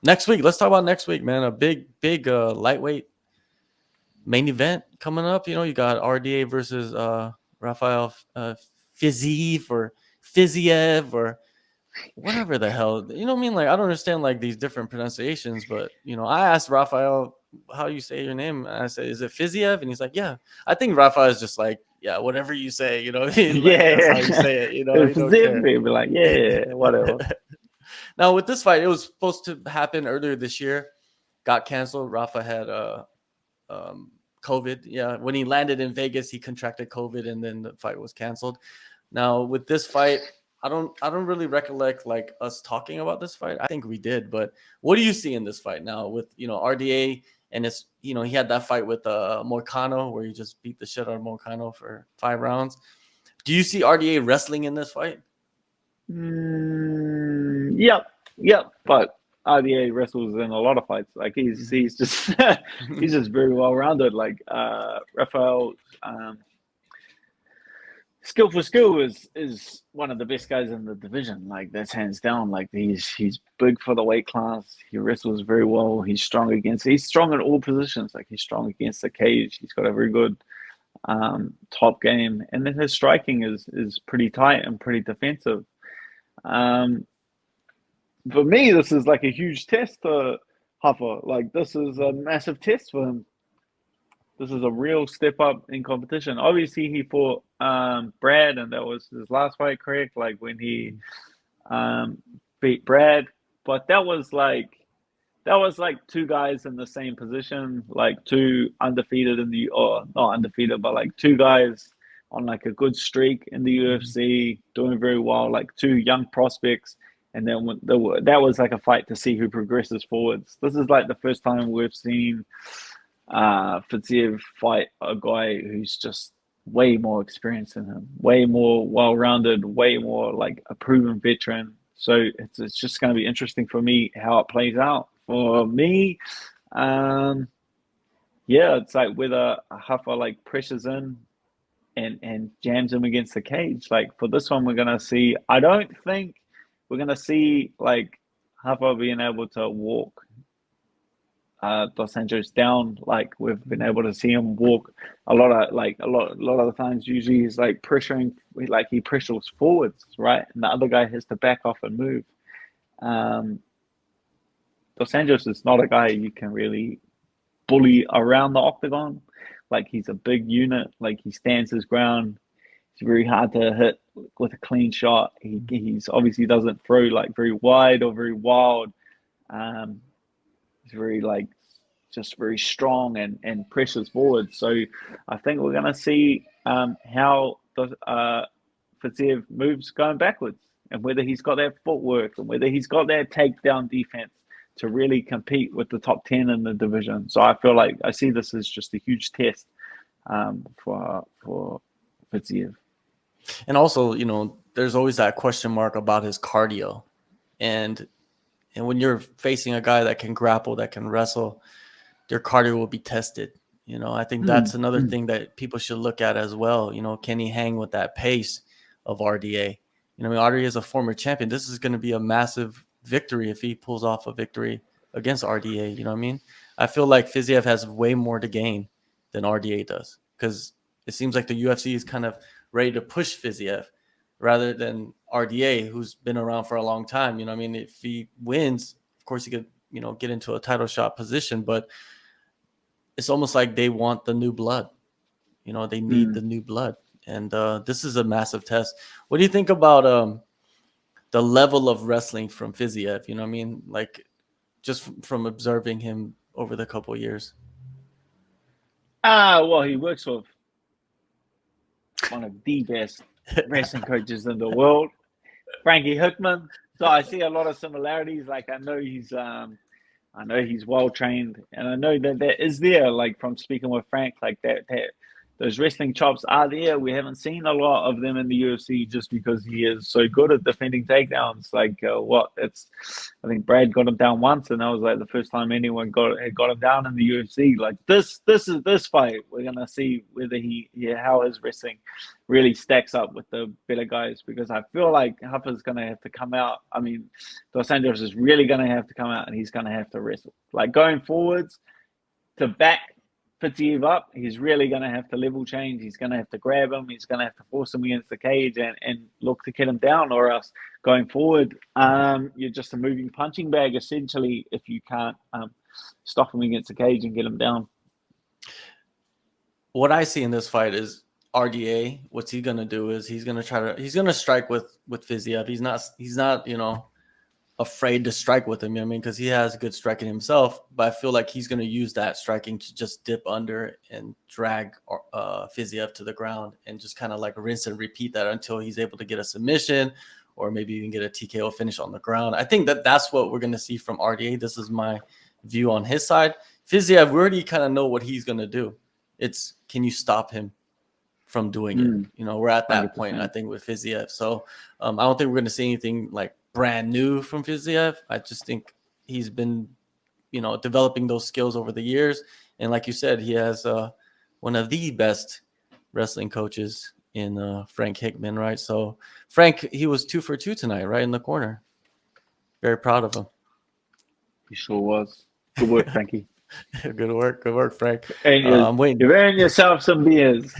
Next week, let's talk about next week, man. A big lightweight main event coming up. You got RDA versus Rafael Fiziev or Fiziev or whatever the hell. You know what I mean? Like, I don't understand like these different pronunciations, but I asked Rafael how you say your name. And I said, is it Fiziev? And he's like, yeah. I think Rafael is just like, yeah, whatever you say, like that's Yeah. how you say it, he If don't Zim, care. they'd be like, yeah, whatever. Now with this fight, it was supposed to happen earlier this year, got canceled. Rafa had um, COVID. Yeah, when he landed in Vegas, he contracted COVID, and then the fight was canceled. Now with this fight, I don't really recollect like us talking about this fight. I think we did, but what do you see in this fight now with RDA and it's he had that fight with Moicano where he just beat the shit out of Moicano for 5 rounds. Do you see RDA wrestling in this fight? Yep, yep. But RDA wrestles in a lot of fights. Like he's just he's just very well rounded. Like Rafael, skill for skill is one of the best guys in the division. Like that's hands down. Like he's big for the weight class. He wrestles very well. He's strong in all positions. Like he's strong against the cage. He's got a very good top game, and then his striking is pretty tight and pretty defensive. Um, for me, this is like a huge test for Huffer. Like this is a massive test for him. This is a real step up in competition. Obviously, he fought Brad, and that was his last fight, correct? Like when he beat Brad, but that was like two guys in the same position, like two undefeated or not undefeated, but like two guys on like a good streak in the UFC, doing very well, like two young prospects. And then that was like a fight to see who progresses forwards. This is like the first time we've seen Fiziev fight a guy who's just way more experienced than him, way more well-rounded, way more like a proven veteran. So it's just going to be interesting for me how it plays out. For me, um, yeah, it's like whether Huffer like pressures in and jams him against the cage. Like for this one, we're gonna see. I don't think we're gonna see like Huffer being able to walk Dos Anjos down. Like we've been able to see him walk a lot of the times. Usually he's like pressuring, like he pressures forwards, right, and the other guy has to back off and move. Um, Dos Anjos is not a guy you can really bully around the octagon. Like he's a big unit. Like he stands his ground. He's very hard to hit with a clean shot. He's obviously doesn't throw like very wide or very wild. Um, he's very like just very strong and pressures forward. So I think we're going to see how the Fiziev moves going backwards and whether he's got that footwork and whether he's got that takedown defense to really compete with the top 10 in the division. So I feel like I see this as just a huge test for Fiziev. And also, there's always that question mark about his cardio. And when you're facing a guy that can grapple, that can wrestle, their cardio will be tested. I think that's another thing that people should look at as well. Can he hang with that pace of RDA? RDA is a former champion. This is going to be a massive victory if he pulls off a victory against RDA. You know what I mean? I feel like Fiziev has way more to gain than RDA does because it seems like the UFC is kind of ready to push Fiziev rather than RDA, who's been around for a long time. You know what I mean? If he wins, of course, he could, get into a title shot position, but it's almost like they want the new blood. They need the new blood. And this is a massive test. What do you think about the level of wrestling from Fiziev? You know what I mean? Like just from observing him over the couple of years. Well, he works with one of the best wrestling coaches in the world, Frankie Hickman. So I see a lot of similarities. Like I know he's well trained, and I know that is there. Like from speaking with Frank, like that those wrestling chops are there. We haven't seen a lot of them in the UFC just because he is so good at defending takedowns. Like I think Brad got him down once, and that was like the first time anyone had got him down in the UFC. Like this is this fight. We're gonna see whether how his wrestling really stacks up with the better guys, because I feel like Huffer's gonna have to come out. I mean, Dos Anjos is really gonna have to come out, and he's gonna have to wrestle. Like going forwards to back Fiziev up, he's really going to have to level change. He's going to have to grab him. He's going to have to force him against the cage and look to get him down, or else going forward, you're just a moving punching bag, essentially, if you can't stop him against the cage and get him down. What I see in this fight is RDA. What's he going to do is he's going to strike with Fiziev. He's not, afraid to strike with him. I mean, because he has good striking himself, but I feel like he's going to use that striking to just dip under and drag Fiziev to the ground and just kind of like rinse and repeat that until he's able to get a submission or maybe even get a TKO finish on the ground. I think that's what we're going to see from RDA. This is my view on his side. Fiziev, we already kind of know what he's going to do. It's, can you stop him from doing it? We're at that 100%. Point, I think, with Fiziev. So I don't think we're going to see anything like brand new from Fiziev. I just think he's been, developing those skills over the years. And like you said, he has one of the best wrestling coaches in Frank Hickman, right? So Frank, he was 2 for 2 tonight, right in the corner. Very proud of him. He sure was. Good work, Frankie. Good work, Frank. And I'm waiting. You've earned yourself some beers.